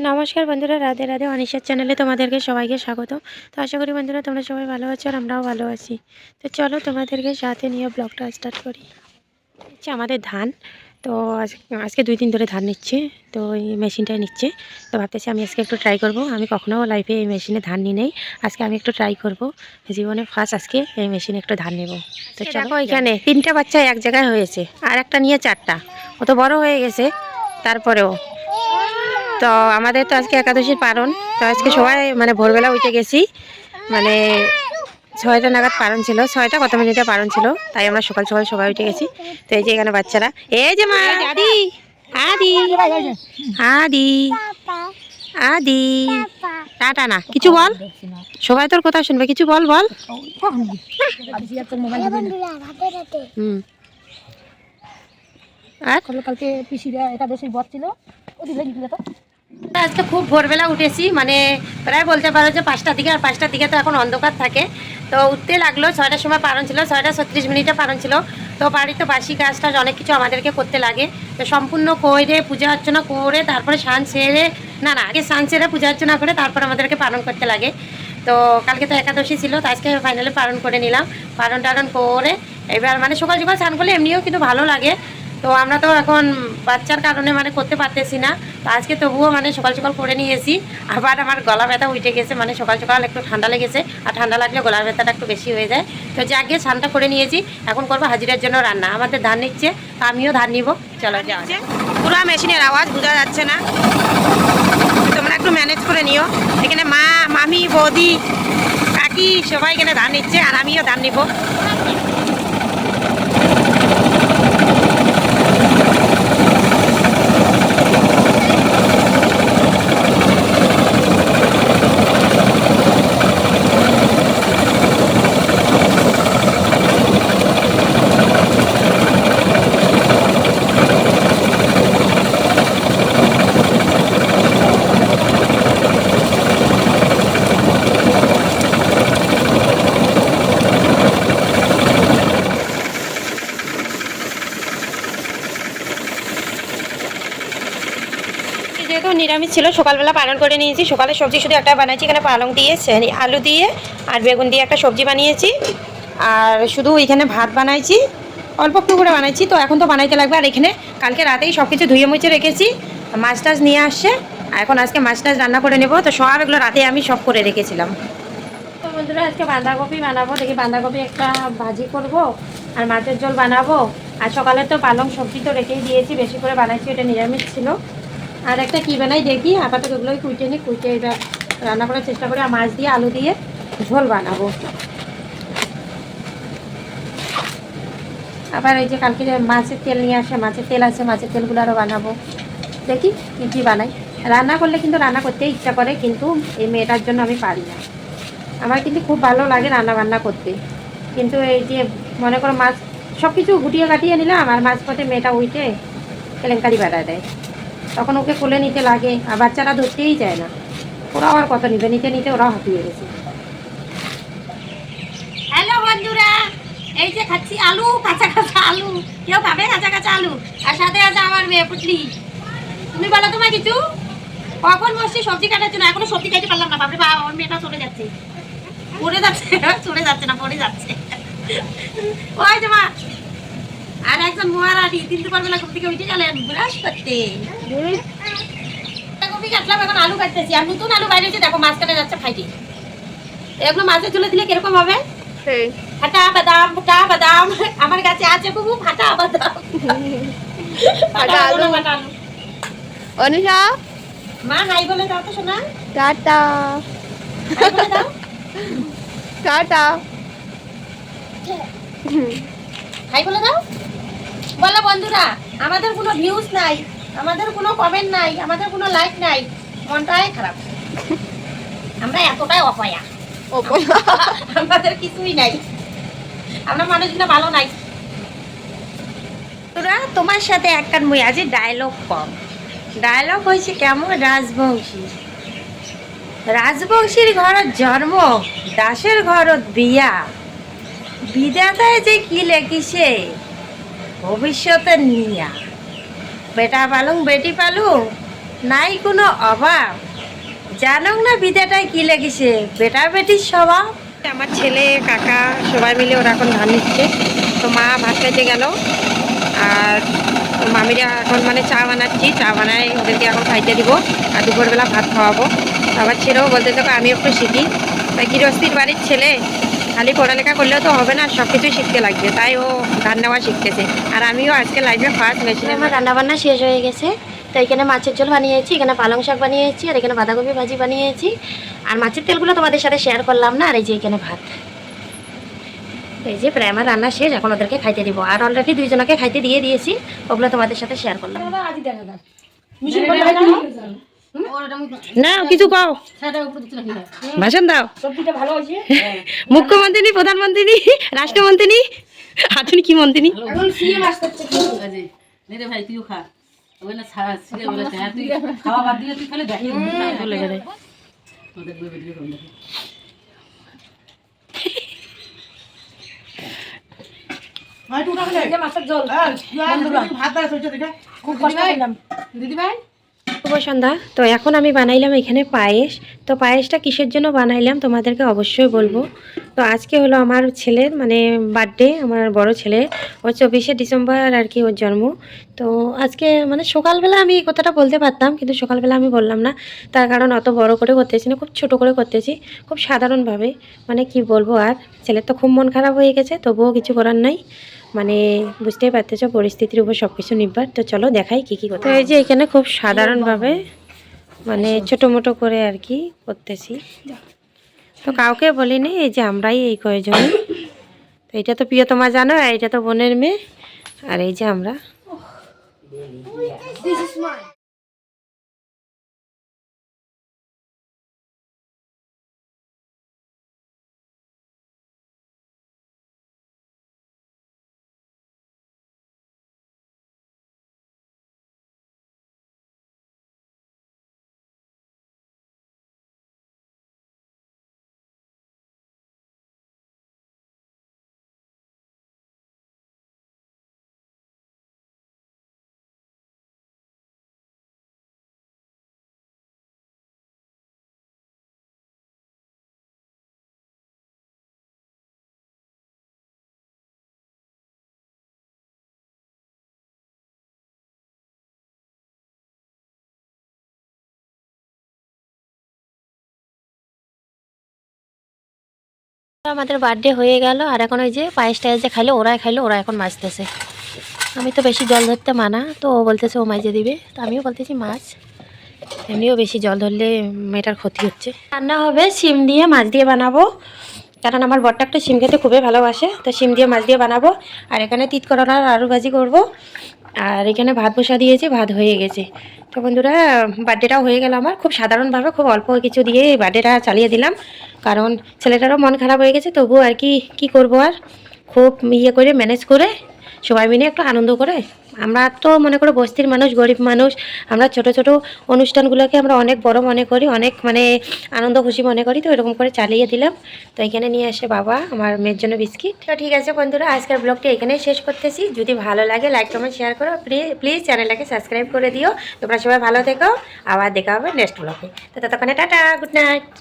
নমস্কার বন্ধুরা, রাধে রাধে। অনিশার চ্যানেলে তোমাদেরকে সবাইকে স্বাগত। তো আশা করি বন্ধুরা তোমরা সবাই ভালো আছো আর আমরাও ভালো আছি। তো চলো তোমাদেরকে সাথে নিয়ে ব্লগটা স্টার্ট করি। হচ্ছে আমাদের ধান। তো আজকে 2 দিন ধরে ধান নিচ্ছে, তো এই মেশিনটাই নিচ্ছে। তো ভাবতেছি আমি আজকে একটু ট্রাই করব। আমি কখনো লাইফে এই মেশিনে ধান নিই নেই, আজকে আমি একটু ট্রাই করব। জীবনে ফার্স্ট আজকে এই মেশিনে একটু ধান নেব। তো দেখো এখানে 3টা বাচ্চা এক জায়গায় হয়েছে, আর একটা নিয়ে 4টা। ও তো বড় হয়ে গেছে তারপরেও। তো আমাদের তো আজকে একাদশীর পারণ। তো আজকে সবাই মানে ভোরবেলা উঠে গেছি, মানে 6টা নাগাদ পারণ ছিল, 6টা কত মিনিটে পারণ ছিল, তাই আমরা সকাল সকাল সবাই উঠে গেছি। তো এই যে এখানে বাচ্চারা, এই যে মা আদি আদি আদি আদি টাটা না, কিছু বল, সবাই তোর কথা শুনবে, কিছু বল বল। আর কালকে পিসিরা একাদশীর ব্রত ছিল, আজকে খুব ভোরবেলা উঠেছি, মানে প্রায় বলতে পারো যে 5টার দিকে। আর 5টার দিকে তো এখন অন্ধকার থাকে। তো উঠতে লাগলো, 6টার সময় পারণ ছিল, 6টা 36 মিনিটে পারণ ছিল। তো বাড়িতে বাসি কাজ টাজ অনেক কিছু আমাদেরকে করতে লাগে। তো সম্পূর্ণ করে পূজা অর্চনা করে তারপরে স্নান সেরে, না আগে স্নান সেরে পূজা অর্চনা করে তারপর আমাদেরকে পালন করতে লাগে। তো কালকে তো একাদশী ছিল, তো আজকে ফাইনালি পালন করে নিলাম। পালন টালন করে এবার মানে সকাল সকাল স্নান করলে এমনিও কিন্তু ভালো লাগে। তো আমরা তো এখন বাচ্চার কারণে মানে করতে পারতেছি না। তো আজকে তবুও মানে সকাল সকাল করে নিয়েছি। আবার আমার গলা ব্যথা উঠে গেছে, মানে সকাল সকাল একটু ঠান্ডা লেগেছে, আর ঠান্ডা লাগলে গলার ব্যথাটা একটু বেশি হয়ে যায়। তো যাকে স্নানটা করে নিয়েছি, এখন করবো হাজিরার জন্য রান্না। আমাদের ধান নিচ্ছে, তো আমিও ধান নিব। চলো যাওয়া যাক। পুরো মেশিনের আওয়াজ বোঝা যাচ্ছে না, তোমরা একটু ম্যানেজ করে নিও। এখানে মা, মামি, বৌদি, কাকি সবাই এখানে ধান নিচ্ছে, আর আমিও ধান নিব। যেহেতু নিরামিষ ছিল, সকালবেলা পালন করে নিয়েছি। সকালে সবজি শুধু একটা বানাইছি, এখানে পালং দিয়ে আলু দিয়ে আর বেগুন দিয়ে একটা সবজি বানিয়েছি। আর শুধু এখানে ভাত বানাইছি, অল্প একটু করে বানাইছি। তো এখন তো বানাইতে লাগবে। আর এখানে কালকে রাতেই সব কিছু ধুয়ে মুছে রেখেছি, মাছ টাছ নিয়ে আসছে। এখন আজকে মাছ টাছ রান্না করে নেব। তো সব এগুলো রাতে আমি সব করে রেখেছিলাম। তো বন্ধুরা আজকে বাঁধাকপি বানাবো, দেখি বাঁধাকপি একটা ভাজি করব, আর মাছের ঝোল বানাবো। আর সকালে তো পালং সবজি তো রেখেই দিয়েছি, বেশি করে বানাইছি, এটা নিরামিষ ছিল। আর একটা কী বানাই দেখি, আপাতত এগুলোই কুইটে নিই, কুইটে এটা রান্না করার চেষ্টা করি। আর মাছ দিয়ে আলু দিয়ে ঝোল বানাবো। আবার এই যে কালকে যে মাছের তেল নিয়ে আসে, মাছের তেল আছে, মাছের তেলগুলো আরও বানাবো। দেখি কী কী বানাই। রান্না করলে কিন্তু রান্না করতে ইচ্ছা করে, কিন্তু এই মেয়েটার জন্য আমি পারি না। আমার কিন্তু খুব ভালো লাগে রান্না বান্না করতে, কিন্তু এই যে মনে করো মাছ সব কিছু গুটিয়ে কাটিয়ে নিলাম, আর মাঝপথে মেয়েটা উইটে কেলেঙ্কারি বাড়ায় দেয়, তখন ওকে কোলে নিতে লাগে। আর বাচ্চারা ধরতেই চায় না, ওরাও আর কত নিবে, নিতে নিতে ওরাও হাঁপিয়ে গেছে। হ্যালো বন্ধুরা, এই যে খাচ্ছি আলু, কাঁচা কাঁচা আলু। কেউ খাবে কাঁচা কাঁচা আলু? আর সাথে আছে আমার মেয়ে পুটলি। তুমি বলো তোমার কিছু। কখন বসছি সবজি কাটার জন্য, এখনো সবজি খাইতে পারলাম না। বাপরে বাবা, আমার মেয়েটা চলে যাচ্ছে, পড়ে যাচ্ছে, চলে যাচ্ছে না, পড়ে যাচ্ছে। ওই যে মা, আর একজন মহারানী 3 দুপুরবেলা ঘুম থেকে উঠে গেলেন ব্রাশ করতে। কপি কাটলাম, এখন আলু কাটতেছি। আর নতুন আলু বাইরে দেখো, মাছ কাটা যাচ্ছে ফাইটে। এগুলো মাছের ঝোলে দিলে কিরকম হবে? ফাটা বাদাম, ফাটা বাদাম আমার কাছে আছে, খুব ফাটা বাদাম, ফাটা আলু। অনিশা মা হাই বলে দাও তো শোনা। টাটা, হাই বলে দাও, টাটা, হাই বলে দাও। বলো বন্ধুরা, আমাদের কোনো ভিউজ নাই, আমাদের কোনো কমেন্ট নাই, আমাদের কোনো লাইক নাই, মনটাই খারাপ। আমরা এতটাই অপয়া, আমাদের কিছুই নাই, আমরা মানুষগুলো ভালো নাই। তোরা তোমার সাথে একটা মুই আজি ডায়লগ কম। ডায়লগ হয়েছে কেমন, রাজবংশী। রাজবংশীর ঘরত জন্ম, দাসের ঘরত বিয়া। বিধাতায় যে কি লেখিছে ভবিষ্যতে নিয়া। বেটা পালুং বেটি পালুং, নাই কোনো অভাব, জানুক না বিদেটায় কি লেগেছে, বেটা বেটির স্বভাব। আমার ছেলে কাকা সবাই মিলে ওরা এখন ধান নিচ্ছে। তো মা ভাত খাইতে গেল, আর মামিরা এখন মানে চা বানাচ্ছি, চা বানাই ওদেরকে এখন খাইতে দিব, আর দুপুরবেলা ভাত খাওয়াবো। আবার ছেলেও বলতে তোকে আমি একটু শিখি, তাই গৃহস্থীর বাড়ির ছেলে খালি পড়ালেখা করলেও তো হবে না, সব কিছুই শিখতে লাগবে, তাই ও গান নেওয়া শিখতেছে। আর আমিও আজকে লাইফে ফার্স্ট মেশিনে। আমার রান্নাবান্না শেষ হয়ে গেছে। তো এখানে মাছের ঝোল বানিয়েছি, এখানে পালং শাক বানিয়েছি, আর এখানে বাঁধাকপি ভাজি বানিয়েছি। আর মাছের তেলগুলো তোমাদের সাথে শেয়ার করলাম না। আর এই যে এখানে ভাত, এই যে প্রায় আমার রান্না শেষ, এখন ওদেরকে খাইতে দিব। আর অলরেডি দুইজনকে খাইতে দিয়ে দিয়েছি, ওগুলো তোমাদের সাথে শেয়ার করলাম। না কিছু কও, ভাষণ দাও। মুখ্যমন্ত্রী, প্রধানমন্ত্রী, রাষ্ট্রমন্ত্রী, আধুনিক কি মন্ত্রী? ভাই তুইও খা, তুই খাওয়া বাদ দিয়ে তুই খালি দেখি দিদি ভাই। শুভ সন্ধ্যা। তো এখন আমি বানাইলাম এখানে পায়েস। তো পায়েসটা কিসের জন্য বানাইলাম তোমাদেরকে অবশ্যই বলবো। তো আজকে হলো আমার ছেলের মানে বার্থডে, আমার বড় ছেলে, ওর 24শে ডিসেম্বর আর কি ওর জন্ম। তো আজকে মানে সকালবেলা আমি এই কথাটা বলতে পারতাম, কিন্তু সকালবেলা আমি বললাম না, তার কারণ অত বড় করে করতেছি না, খুব ছোট করে করতেছি, খুব সাধারণভাবে। মানে কি বলবো, আর ছেলের তো খুব মন খারাপ হয়ে গেছে, তবুও কিছু করার নাই। মানে বুঝতেই পারতেছো পরিস্থিতির উপর সব কিছু নির্ভর। তো চলো দেখাই কি কি করতে। এই যে এখানে খুব সাধারণভাবে মানে ছোটো মোটো করে আর কি করতেছি। তো কাউকে বলিনি, এই যে আমরাই এই কয়েকজন। তো এটা তো প্রিয়তমা জানো, আর এটা তো বোনের মেয়ে, আর এই যে আমরা। আমাদের বার্থডে হয়ে গেল, আর এখন ওই যে পায়েস টায়েস যে খাইলো, ওরাই খাইলো, ওরা এখন মাছতেছে। আমি তো বেশি জল ধরতে মানা, তো ও বলতেছে ও মাঝে দিবে, তো আমিও বলতেছি মাছ। এমনিও বেশি জল ধরলে মেয়েটার ক্ষতি হচ্ছে। রান্না হবে শিম দিয়ে মাছ দিয়ে বানাবো, কারণ আমার বরটা একটু শিম খেতে খুবই ভালোবাসে। তো শিম দিয়ে মাছ দিয়ে বানাবো। আর এখানে তিত করলার আলু ভাজি করব। আর এখানে ভাত বসা দিয়েছি, ভাত হয়ে গেছে। তো বন্ধুরা, বার্থডেটাও হয়ে গেল আমার, খুব সাধারণভাবে খুব অল্প কিছু দিয়ে এই বার্থডেটা চালিয়ে দিলাম, কারণ ছেলেটারও মন খারাপ হয়ে গেছে। তবুও আর কি করবো, আর খুব ইয়ে করে ম্যানেজ করে সবাই মিলে একটু আনন্দ করে। আমরা তো মনে করো বস্তির মানুষ, গরিব মানুষ, আমরা ছোট ছোট অনুষ্ঠানগুলোকে আমরা অনেক বড় মনে করি, অনেক মানে আনন্দ খুশি মনে করি। তো এরকম করে চালিয়ে দিলাম। তো এখানে নিয়ে আসে বাবা আমার মেয়ের জন্য বিস্কিট। তো ঠিক আছে বন্ধুরা, আজকের ব্লগটি এখানেই শেষ করতেছি। যদি ভালো লাগে লাইক কমেন্ট শেয়ার করো, প্লিজ চ্যানেলটাকে সাবস্ক্রাইব করে দিও। তোমরা সবাই ভালো থেকো, আবার দেখা হবে নেক্সট ব্লগে। তো ততক্ষণে টাটা, গুড নাইট।